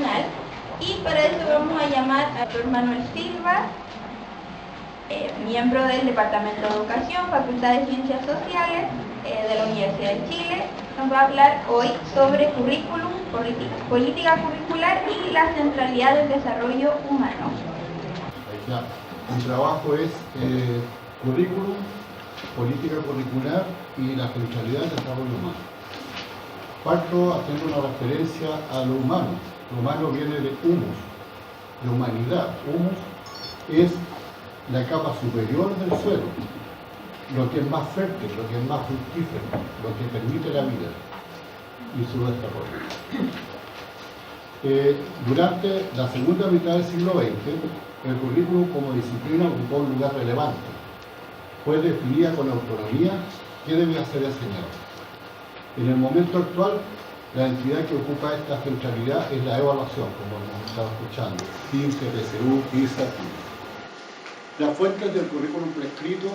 Nacional, y para eso vamos a llamar al doctor Manuel Silva, miembro del Departamento de Educación, Facultad de Ciencias Sociales de la Universidad de Chile. Nos va a hablar hoy sobre currículum, política curricular y la centralidad del desarrollo humano. Mi trabajo es currículum, política curricular y la centralidad del desarrollo humano. Parto haciendo una referencia a lo humano. Lo humano viene de humus, de humanidad. Humus es la capa superior del suelo, lo que es más fértil, lo que es más fructífero, lo que permite la vida y su desarrollo. Durante la segunda mitad del siglo XX, el currículum como disciplina ocupó un lugar relevante. Fue definida con autonomía qué debía ser enseñado. En el momento actual, la entidad que ocupa esta centralidad es la evaluación, como hemos estado escuchando, CINCE, PSU, PISA. Las fuentes del currículum prescrito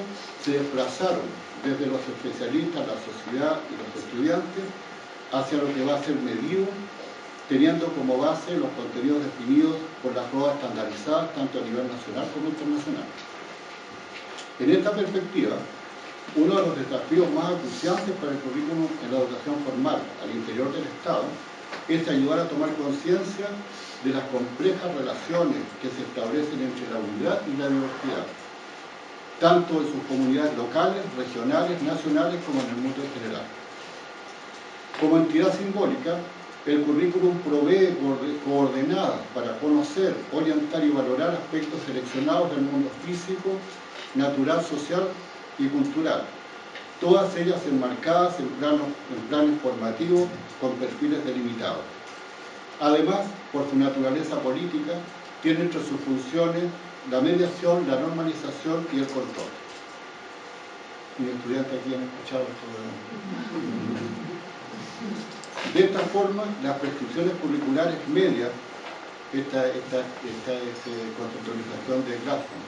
se desplazaron desde los especialistas, la sociedad y los estudiantes hacia lo que va a ser medido, teniendo como base los contenidos definidos por las pruebas estandarizadas tanto a nivel nacional como internacional. En esta perspectiva, uno de los desafíos más acuciantes para el currículum en la educación formal al interior del Estado es ayudar a tomar conciencia de las complejas relaciones que se establecen entre la unidad y la diversidad, tanto en sus comunidades locales, regionales, nacionales, como en el mundo en general. Como entidad simbólica, el currículum provee coordenadas para conocer, orientar y valorar aspectos seleccionados del mundo físico, natural, social y cultural, todas ellas enmarcadas en planes formativos con perfiles delimitados. Además, por su naturaleza política, tiene entre sus funciones la mediación, la normalización y el control. Mis estudiantes aquí han escuchado esto. De esta forma, las prescripciones curriculares medias, esta es conceptualización de Glasgow.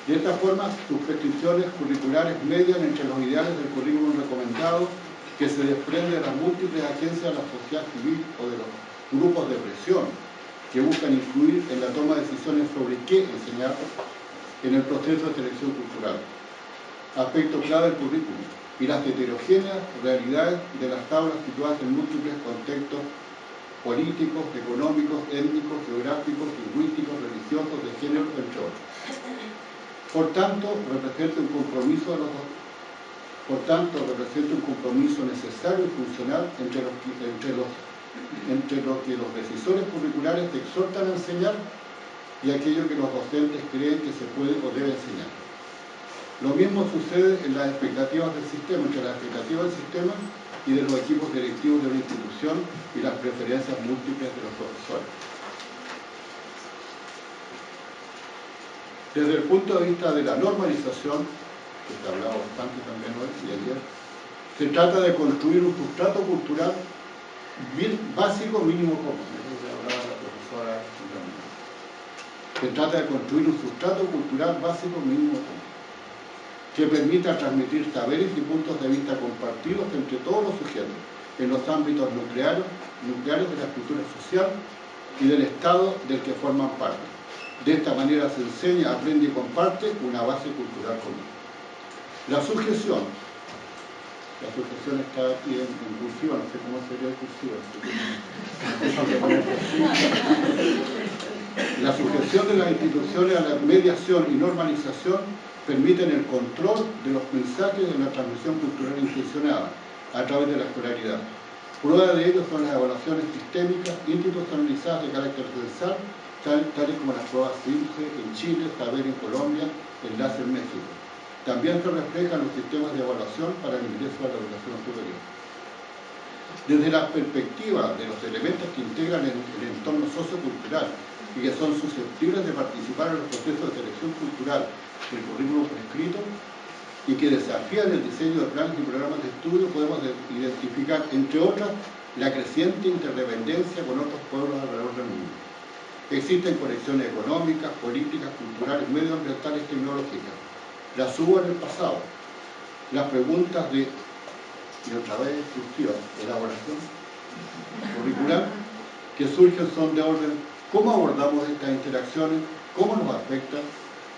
De esta forma, sus prescripciones curriculares median entre los ideales del currículum recomendado que se desprende de las múltiples agencias de la sociedad civil o de los grupos de presión que buscan influir en la toma de decisiones sobre qué enseñar en el proceso de selección cultural. Aspecto clave del currículum y las heterogéneas realidades de las tablas situadas en múltiples contextos políticos, económicos, étnicos, geográficos, lingüísticos, religiosos, de género, entre otros. Por tanto, representa un compromiso necesario y funcional entre lo que los decisores curriculares te exhortan a enseñar y aquello que los docentes creen que se puede o debe enseñar. Lo mismo sucede en las expectativas del sistema, entre las expectativas del sistema y de los equipos directivos de una institución y las preferencias múltiples de los profesores. Desde el punto de vista de la normalización, que se ha hablado bastante también hoy y ayer, se trata de construir un sustrato cultural básico mínimo común. Eso hablaba la profesora. Se trata de construir un sustrato cultural básico mínimo común, que permita transmitir saberes y puntos de vista compartidos entre todos los sujetos en los ámbitos nucleares de la estructura social y del Estado del que forman parte. De esta manera se enseña, aprende y comparte una base cultural común. La sujeción está aquí en cursiva, no sé cómo sería cursiva. La sujeción de las instituciones a la mediación y normalización permiten el control de los mensajes de la transmisión cultural intencionada a través de la escolaridad. Prueba de ello son las evaluaciones sistémicas institucionalizadas de carácter censal, tales como las pruebas CINCE en Chile, Saber en Colombia, Enlace en México. También se reflejan los sistemas de evaluación para el ingreso a la educación superior. Desde la perspectiva de los elementos que integran el entorno sociocultural y que son susceptibles de participar en los procesos de selección cultural del currículum prescrito y que desafían el diseño de planes y programas de estudio, podemos identificar, entre otras, la creciente interdependencia con otros pueblos alrededor del mundo. Existen conexiones económicas, políticas, culturales, medioambientales y tecnológicas. Las hubo en el pasado. Las preguntas de, y otra vez exclusiva, elaboración curricular que surgen son de orden: ¿cómo abordamos estas interacciones? ¿Cómo nos afectan?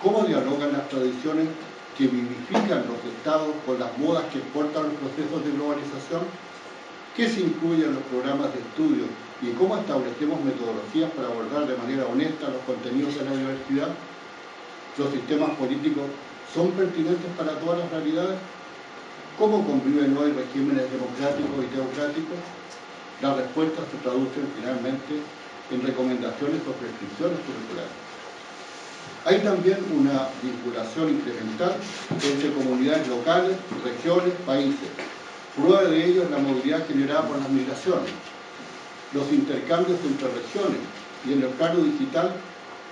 ¿Cómo dialogan las tradiciones que vivifican los estados con las modas que exportan los procesos de globalización? ¿Qué se incluye en los programas de estudio? ¿Y cómo establecemos metodologías para abordar de manera honesta los contenidos de la diversidad? ¿Los sistemas políticos son pertinentes para todas las realidades? ¿Cómo conviven hoy regímenes democráticos y teocráticos? Las respuestas se traducen finalmente en recomendaciones o prescripciones curriculares. Hay también una vinculación incremental entre comunidades locales, regiones, países. Prueba de ello es la movilidad generada por las migraciones, los intercambios entre regiones y, en el plano digital,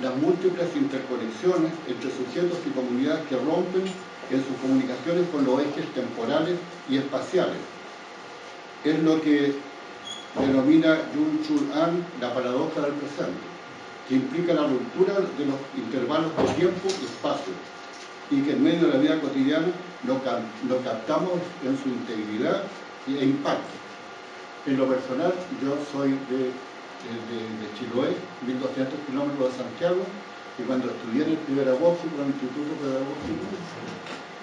las múltiples interconexiones entre sujetos y comunidades que rompen en sus comunicaciones con los ejes temporales y espaciales. Es lo que denomina Byung-Chul Han la paradoja del presente, que implica la ruptura de los intervalos de tiempo y espacio, y que en medio de la vida cotidiana lo captamos en su integridad e impacto. En lo personal, yo soy de Chiloé, 1200 kilómetros de Santiago, y cuando estudié en el pedagógico, en el Instituto Pedagógico,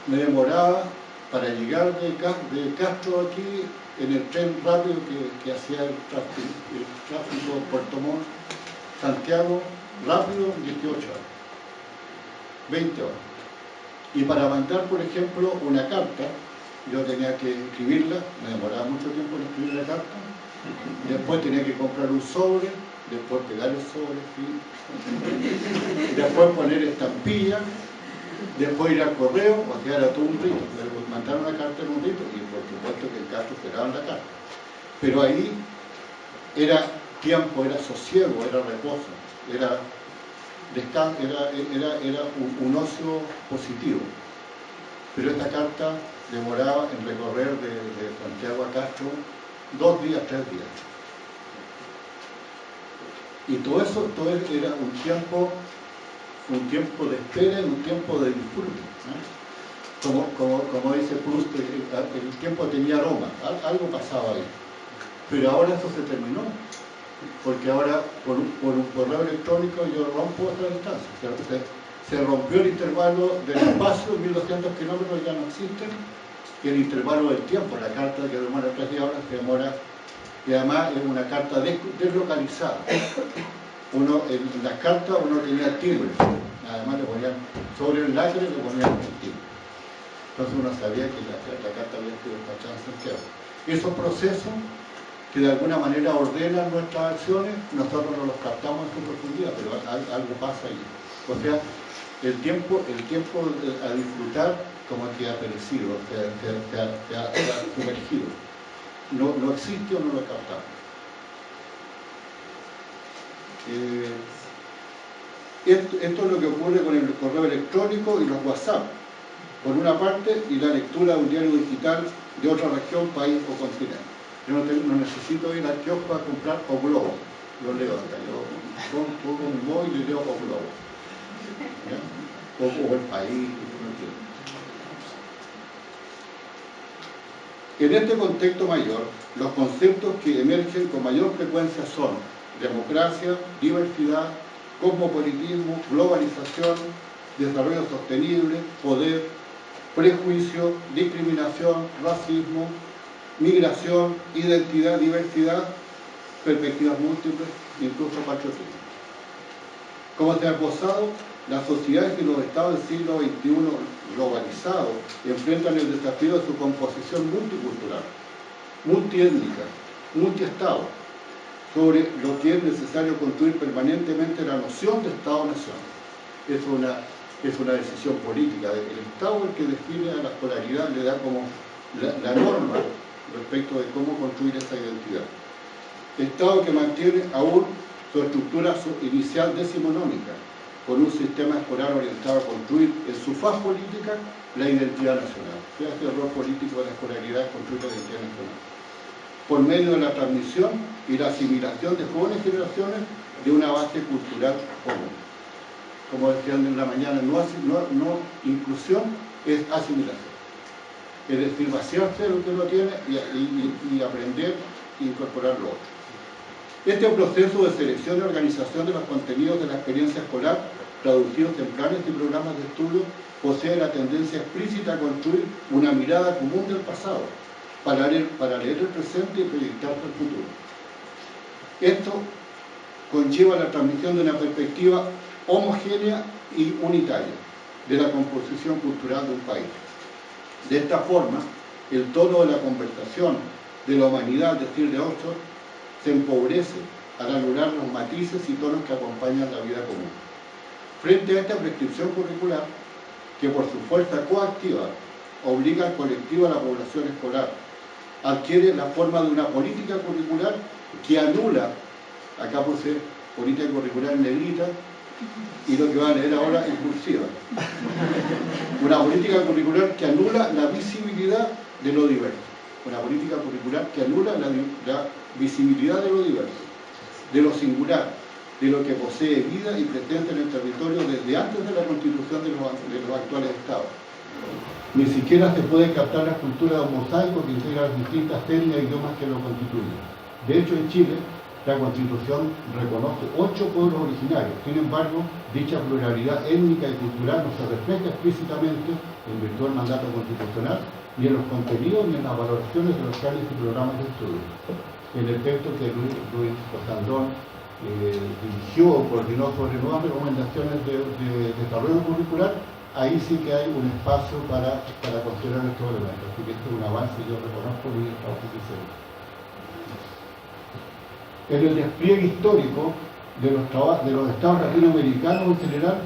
me demoraba para llegar de Castro aquí en el tren rápido que hacía el tráfico Puerto Montt, Santiago, rápido, 18 horas, 20 horas. Y para mandar, por ejemplo, una carta, yo tenía que escribirla, me demoraba mucho tiempo en escribir la carta, después tenía que comprar un sobre, después pegar el sobre, ¿sí? Después poner estampilla, después ir al correo, o quedar a todo un rito, mandar una carta en un rito, y por supuesto que en Castro esperaban la carta. Pero ahí era tiempo, era sosiego, era reposo, era descanso, era un ocio positivo. Pero esta carta demoraba en recorrer de Santiago a Castro 2 días, 3 días. Y todo eso era un tiempo de espera y un tiempo de disfrute, ¿no? Como dice Proust, el tiempo tenía aroma, algo pasaba ahí. Pero ahora eso se terminó, porque ahora por un correo electrónico yo rompo otra distancia. Se rompió el intervalo del espacio, 1200 kilómetros ya no existen, y el intervalo del tiempo, la carta que demora 3 horas, se demora, y además es una carta deslocalizada. En las cartas uno tenía timbre, además le ponían sobre el lacre, le ponían el timbre. Entonces uno sabía que la carta había sido despachada en Santiago. Esos procesos que de alguna manera ordenan nuestras acciones, nosotros no los captamos en su profundidad, pero algo pasa ahí. O sea, el tiempo a disfrutar como que ha perecido, se ha sumergido. No existe o no lo captamos. Esto es lo que ocurre con el correo electrónico y los WhatsApp, por una parte, y la lectura de un diario digital de otra región, país o continente. Yo no necesito ir al kiosco a comprar O Globo, lo leo acá, yo pongo un móvil y leo O Globo, o El País, en este contexto mayor, los conceptos que emergen con mayor frecuencia son democracia, diversidad, cosmopolitismo, globalización, desarrollo sostenible, poder, prejuicio, discriminación, racismo, migración, identidad, diversidad, perspectivas múltiples, incluso patriotismo. Como se ha esbozado, las sociedades y los estados del siglo XXI globalizados enfrentan el desafío de su composición multicultural, multiétnica, multiestado, sobre lo que es necesario construir permanentemente la noción de Estado-Nación. Es una decisión política. El Estado es el que define a la escolaridad, le da como la norma respecto de cómo construir esa identidad. Estado que mantiene aún su estructura inicial decimonónica, con un sistema escolar orientado a construir en su faz política la identidad nacional. ¿Qué hace el rol político de la escolaridad? Construir la identidad nacional, por medio de la transmisión y la asimilación de jóvenes generaciones de una base cultural común. Como decían en la mañana, no inclusión es asimilación. Es decir, vaciarse de lo que uno tiene y aprender e incorporar lo otro. Este proceso de selección y organización de los contenidos de la experiencia escolar, traducidos en planes y programas de estudio, posee la tendencia explícita a construir una mirada común del pasado, para leer el presente y proyectarse el futuro. Esto conlleva la transmisión de una perspectiva homogénea y unitaria de la composición cultural de un país. De esta forma, el tono de la conversación de la humanidad, es decir, de Oxford, se empobrece al anular los matices y tonos que acompañan la vida común. Frente a esta prescripción curricular, que por su fuerza coactiva obliga al colectivo a la población escolar, adquiere la forma de una política curricular que anula, acá puse política curricular en negrita, y lo que van a leer ahora en cursiva. Una política curricular que anula la visibilidad de lo diverso. Una política curricular que anula la visibilidad de lo diverso, de lo singular, de lo que posee vida y presencia en el territorio desde antes de la constitución de los actuales estados. Ni siquiera se puede captar la cultura de un mosaico que integra las distintas etnias e idiomas que lo constituyen. De hecho, en Chile, la Constitución reconoce 8 pueblos originarios. Sin embargo, dicha pluralidad étnica y cultural no se refleja explícitamente en virtud del mandato constitucional, ni en los contenidos ni en las valoraciones de los planes y programas de estudio. En el texto que Luis Cosandón dirigió o coordinó sobre nuevas recomendaciones de desarrollo curricular, ahí sí que hay un espacio para cuestionar estos elementos. Así que este es un avance, yo reconozco el trabajo que hicieron. En el despliegue histórico de los estados latinoamericanos en general,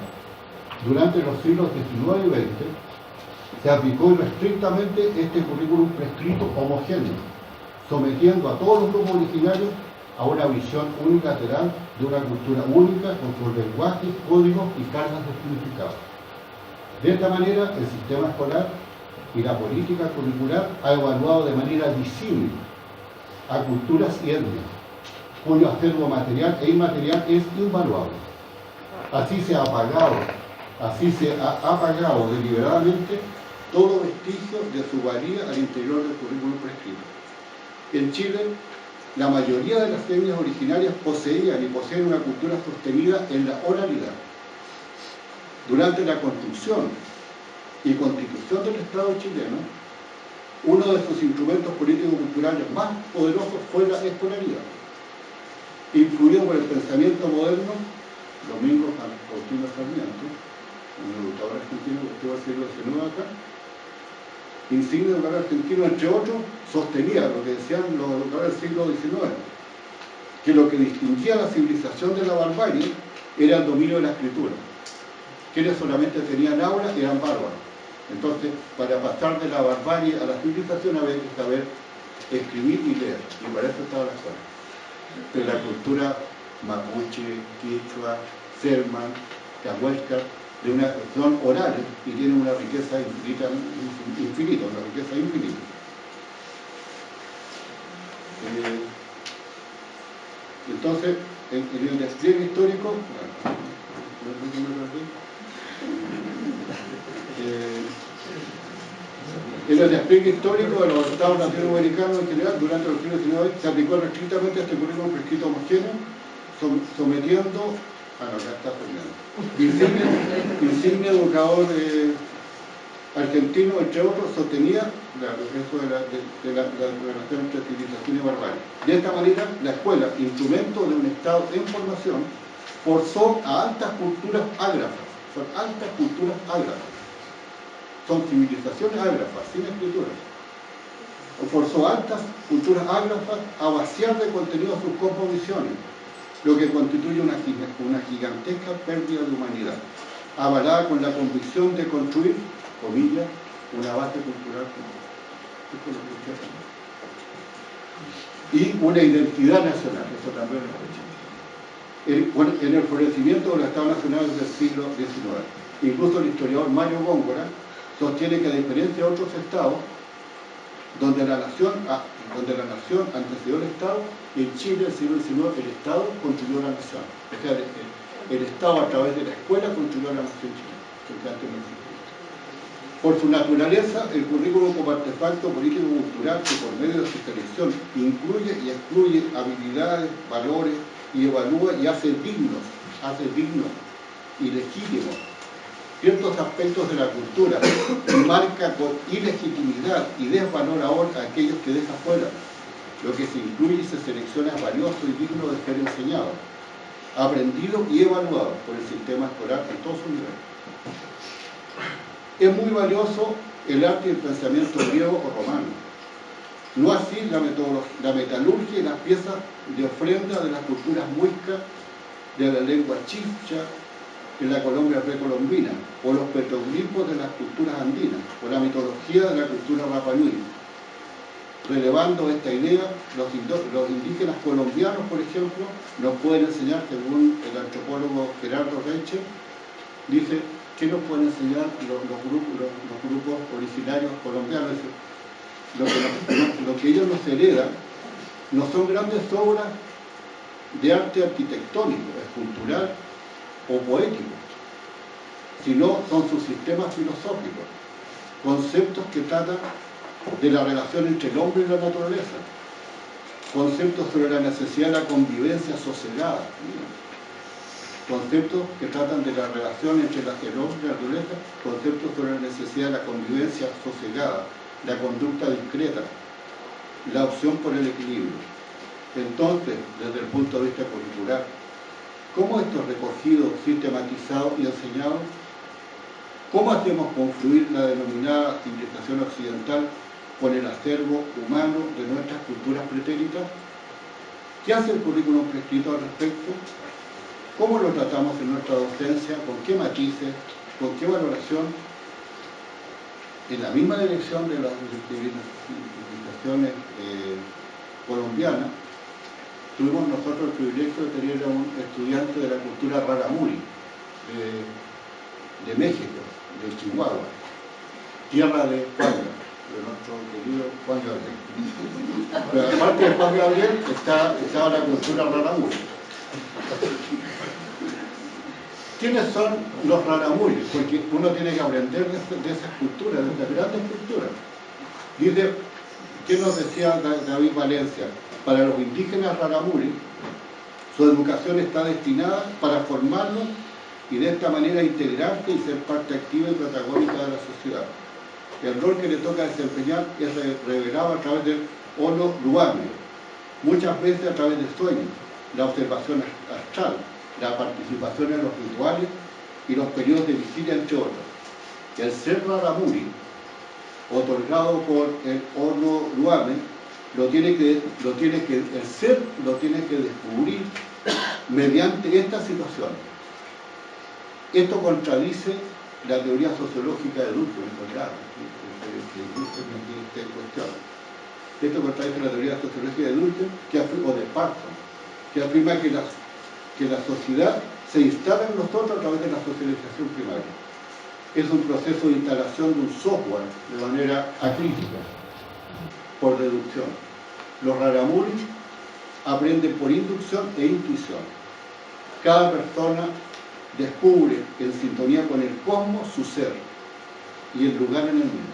durante los siglos XIX y XX, se aplicó irrestrictamente este currículum prescrito homogéneo, sometiendo a todos los grupos originarios a una visión unilateral de una cultura única con sus lenguajes, códigos y cargas de significado. De esta manera, el sistema escolar y la política curricular ha evaluado de manera visible a culturas y etnias, cuyo acervo material e inmaterial es invaluable. Así se ha apagado deliberadamente todo vestigio de su valía al interior del currículum prescrito. En Chile, la mayoría de las etnias originarias poseían y poseen una cultura sostenida en la oralidad. Durante la construcción y constitución del Estado chileno, uno de sus instrumentos político-culturales más poderosos fue la escolaridad. Influido por el pensamiento moderno, Domingo Faustino Sarmiento, un educador argentino que estuvo en el siglo XIX acá, insigne educador argentino, entre otros, sostenía lo que decían los educadores del siglo XIX, que lo que distinguía la civilización de la barbarie era el dominio de la escritura. Quienes solamente tenían aula eran bárbaros. Entonces, para pasar de la barbarie a la civilización había que saber escribir y leer, y para eso estaba la escuela. De la cultura mapuche, quichua, serman, cahuéscar, son orales y tienen una riqueza infinita, una riqueza infinita. Entonces, en el despliegue histórico, en el despliegue histórico de los estados latinoamericanos en general, durante los siglos XIX, se aplicó restrictamente este currículum prescrito homogéneo, sometiendo insigne educador argentino, entre otros, sostenía eso de la relación entre civilización y barbarie. De esta manera, la escuela, instrumento de un Estado en formación, forzó a altas culturas ágrafas. Son altas culturas ágrafas. Son civilizaciones ágrafas, sin escritura. Forzó a altas culturas ágrafas a vaciar de contenido sus composiciones, lo que constituye una gigantesca pérdida de humanidad, avalada con la convicción de construir, comillas, una base cultural y una identidad nacional. Eso también lo escuché. En el florecimiento de los estados nacionales del siglo XIX. Incluso el historiador Mario Góngora sostiene que, a diferencia de otros estados, donde la nación antecedió al Estado, en Chile, el siglo XIX, el Estado construyó la nación. O sea, el Estado, a través de la escuela, construyó la nación chilena, que antes no existía. Por su naturaleza, el currículum como artefacto político-cultural que por medio de su selección incluye y excluye habilidades, valores y evalúa y hace dignos y legítimos ciertos aspectos de la cultura y marca con ilegitimidad y desvalor ahora a aquellos que deja fuera. Lo que se incluye y se selecciona es valioso y digno de ser enseñado, aprendido y evaluado por el sistema escolar en todos sus niveles. Es muy valioso el arte y el pensamiento griego o romano. No así la metalurgia y las piezas de ofrenda de las culturas muiscas, de la lengua chibcha, en la Colombia precolombina, o los petroglifos de las culturas andinas, o la mitología de la cultura Rapa Nui. Relevando esta idea, los indígenas colombianos, por ejemplo, nos pueden enseñar, según el antropólogo Gerardo Reiche, dice, ¿qué nos pueden enseñar los grupos originarios colombianos? Lo que ellos nos heredan no son grandes obras de arte arquitectónico, escultural o poético, sino son sus sistemas filosóficos, conceptos que tratan de la relación entre el hombre y la naturaleza, conceptos sobre la necesidad de la convivencia sosegada, conceptos que tratan de la relación entre el hombre y la naturaleza, conceptos sobre la necesidad de la convivencia sosegada, la conducta discreta, la opción por el equilibrio. Entonces, desde el punto de vista curricular, ¿cómo esto es recogido, sistematizado y enseñado? ¿Cómo hacemos confluir la denominada civilización occidental con el acervo humano de nuestras culturas pretéritas? ¿Qué hace el currículum prescrito al respecto? ¿Cómo lo tratamos en nuestra docencia? ¿Con qué matices? ¿Con qué valoración? En la misma dirección de las civilizaciones colombianas, tuvimos nosotros el privilegio de tener a un estudiante de la cultura rarámuri de México, de Chihuahua, tierra de Juan, de nuestro querido Juan Gabriel. Pero aparte de Juan Gabriel estaba la cultura rarámuri. ¿Quiénes son los raramuris? Porque uno tiene que aprender de esas culturas, de estas grandes culturas. Dice, ¿qué nos decía David Valencia? Para los indígenas raramuris, su educación está destinada para formarlos y de esta manera integrarse y ser parte activa y protagónica de la sociedad. El rol que le toca desempeñar es revelado a través del ono luame, muchas veces a través de sueños, la observación astral, la participación en los rituales y los periodos de vigilia, entre otros. El ser raramuri, otorgado por el ono luame, el ser lo tiene que descubrir mediante esta situación. Esto contradice la teoría sociológica de Durkheim, Esto contradice la teoría sociológica de Durkheim o de Parton, que afirma que la sociedad se instala en nosotros a través de la socialización primaria. Es un proceso de instalación de un software de manera acrítica, por deducción. Los raramuris aprenden por inducción e intuición. Cada persona descubre en sintonía con el cosmos su ser y el lugar en el mundo.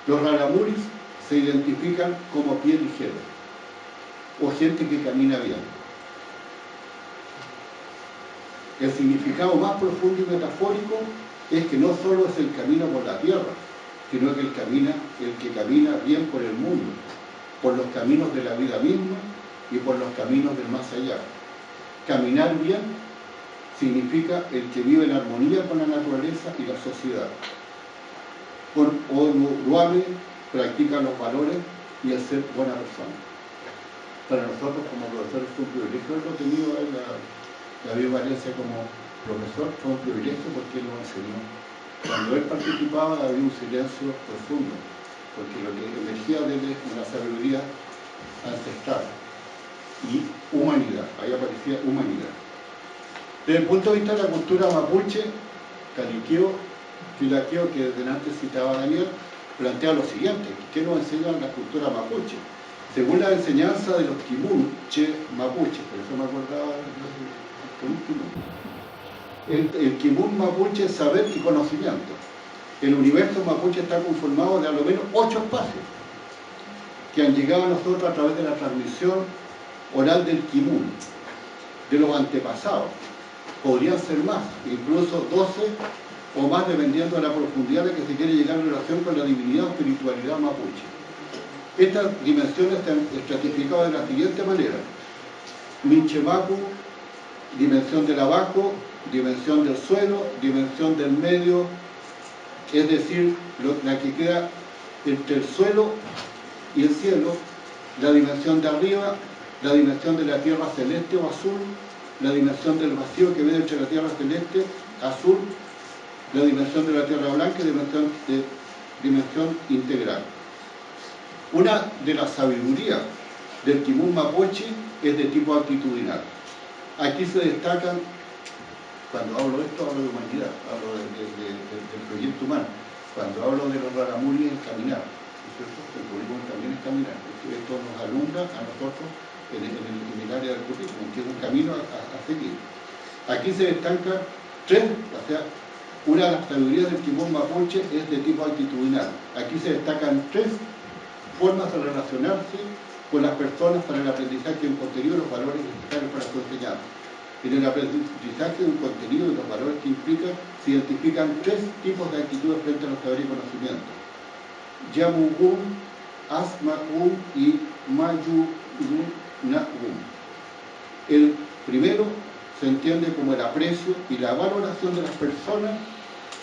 Los raramuris se identifican como pie ligero o gente que camina bien. El significado más profundo y metafórico es que no solo es el camino por la tierra, sino que el que camina bien por el mundo, por los caminos de la vida misma y por los caminos del más allá. Caminar bien significa el que vive en armonía con la naturaleza y la sociedad. Con Onuruame practica los valores y el ser buena persona. Para nosotros como profesores fue un privilegio haberlo tenido en David Valencia como profesor, fue un privilegio porque él nos enseñó. Cuando él participaba había un silencio profundo, porque lo que emergía de él es una sabiduría ancestral y humanidad, ahí aparecía humanidad. Desde el punto de vista de la cultura mapuche, Caliqueo, Quilaqueo, que desde antes citaba Daniel, plantea lo siguiente: ¿qué nos enseñan la cultura mapuche? Según la enseñanza de los quimunche mapuches, por eso me acordaba el quimun mapuche es saber y conocimiento. El universo mapuche está conformado de a lo menos 8 espacios que han llegado a nosotros a través de la transmisión oral del Kimun, de los antepasados. Podrían ser más, incluso 12 o más, dependiendo de la profundidad a la que se quiere llegar en relación con la divinidad o espiritualidad mapuche. Estas dimensiones están estratificadas de la siguiente manera: Minchemapu, dimensión del abajo, dimensión del suelo, dimensión del medio, es decir, la que queda entre el suelo y el cielo, la dimensión de arriba, la dimensión de la tierra celeste o azul, la dimensión del vacío que viene entre la tierra celeste, azul, la dimensión de la tierra blanca y dimensión integral. Una de las sabidurías del Kimun mapuche es de tipo actitudinal. Aquí se destacan, cuando hablo de esto, hablo de humanidad, hablo del proyecto humano. Cuando hablo de los raramuri, es caminar, ¿cierto? El currículum también es caminar. Esto nos alumbra a nosotros en el área del currículum, que es un camino a seguir. Aquí se destacan 3, o sea, una de las sabidurías del Kimun mapuche es de tipo actitudinal. Aquí se destacan 3 formas de relacionarse con las personas para el aprendizaje de un contenido y los valores necesarios para su enseñanza. En el aprendizaje de un contenido y los valores que implica, se identifican 3 tipos de actitudes frente a los saberes y conocimientos: Yamugum, Asmagum y Mayunagum. El primero se entiende como el aprecio y la valoración de las personas,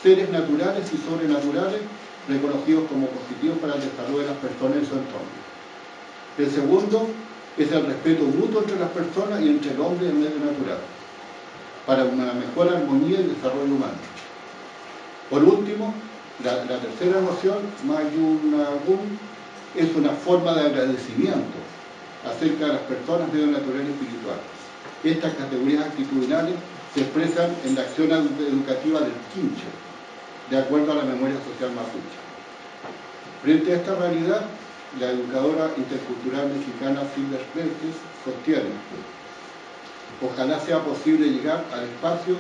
seres naturales y sobrenaturales, reconocidos como positivos para el desarrollo de las personas en su entorno. El segundo es el respeto mutuo entre las personas y entre el hombre y el medio natural, para una mejor armonía y desarrollo humano. Por último, la tercera noción, Mayunagum, es una forma de agradecimiento acerca de las personas, medio natural y espiritual. Estas categorías actitudinales se expresan en la acción educativa del Quinche, de acuerdo a la memoria social mapuche. Frente a esta realidad, la educadora intercultural mexicana Silvia Vélez sostiene: ojalá sea posible llegar al espacio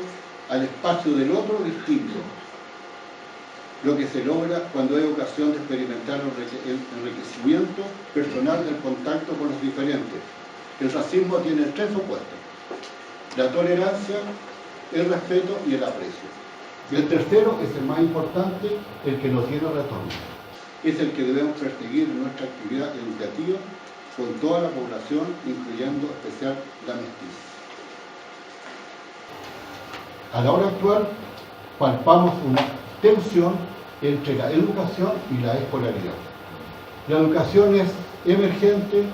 del otro distinto, lo que se logra cuando hay ocasión de experimentar el enriquecimiento personal del contacto con los diferentes. El racismo tiene 3 opuestos: la tolerancia, el respeto y el aprecio. Y el tercero es el más importante, el que no tiene retorno. Es el que debemos perseguir en nuestra actividad educativa con toda la población, incluyendo en especial la mestiza. A la hora actual, palpamos una tensión entre la educación y la escolaridad. La educación es emergente,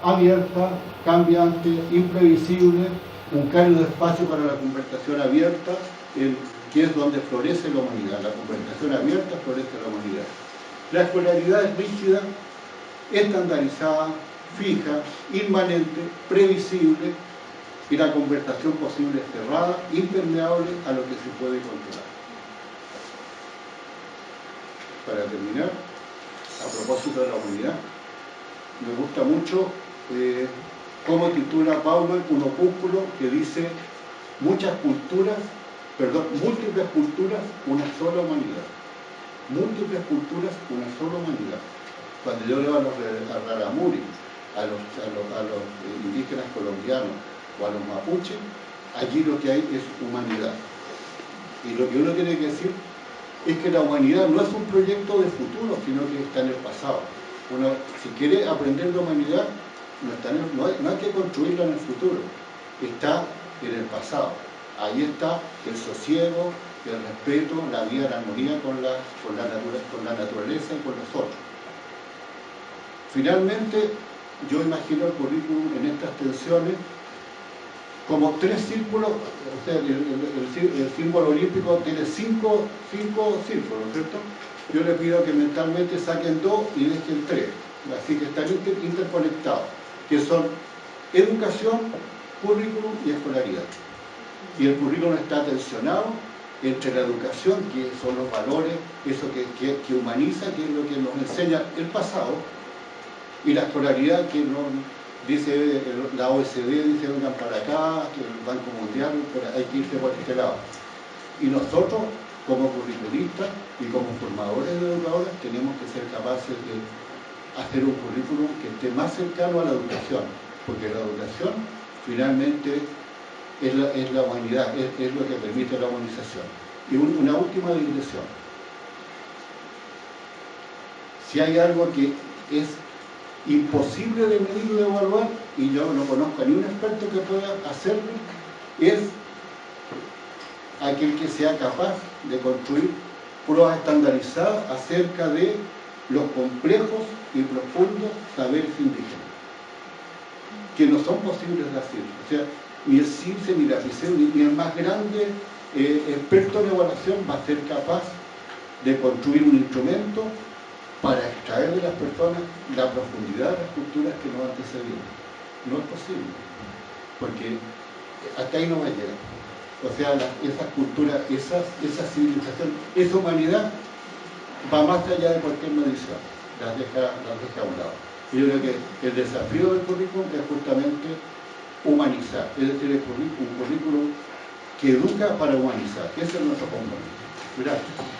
abierta, cambiante, imprevisible, un cálido espacio para la conversación abierta, que es donde florece la humanidad. La conversación abierta florece la humanidad. La escolaridad es rígida, estandarizada, fija, inmanente, previsible, y la conversación posible es cerrada, impermeable a lo que se puede controlar. Para terminar, a propósito de la humanidad, me gusta mucho cómo titula Bauman un opúsculo que dice: múltiples culturas, una sola humanidad. Múltiples culturas, una sola humanidad. Cuando yo leo a los raramuri, a los indígenas colombianos o a los mapuches, allí lo que hay es humanidad. Y lo que uno tiene que decir es que la humanidad no es un proyecto de futuro, sino que está en el pasado. Uno, si quiere aprender de humanidad, no hay que construirla en el futuro, está en el pasado. Ahí está el sosiego, el respeto, la vida en armonía con la naturaleza y con los otros. Finalmente, yo imagino el currículum en estas tensiones como 3 círculos. O sea, el símbolo olímpico tiene 5 círculos, ¿cierto? Yo le pido que mentalmente saquen 2 y dejen 3, así que están interconectados, que son educación, currículum y escolaridad. Y el currículum está tensionado entre la educación, que son los valores, eso que humaniza, que es lo que nos enseña el pasado, y la escolaridad, que no dice la OECD, dice vengan para acá, que el Banco Mundial, hay que irse por este lado. Y nosotros, como curriculistas y como formadores de educadores tenemos que ser capaces de hacer un currículum que esté más cercano a la educación, porque la educación finalmente es la humanidad, es lo que permite la humanización. Y una última digresión. Si hay algo que es imposible de medir y de evaluar, y yo no conozco a ni un experto que pueda hacerlo, es aquel que sea capaz de construir pruebas estandarizadas acerca de los complejos y profundos saberes indígenas, que no son posibles de hacer. O sea, ni el CIRSE, ni la FICEU, ni el más grande experto en evaluación va a ser capaz de construir un instrumento para extraer de las personas la profundidad de las culturas que nos antecedieron. No es posible, porque hasta ahí no va a llegar. O sea, esas culturas, esa civilización, esa humanidad va más allá de cualquier medición, las deja a un lado. Y yo creo que el desafío del currículum es justamente humanizar, es decir, un currículum que educa para humanizar. Ese es nuestro compromiso. Gracias.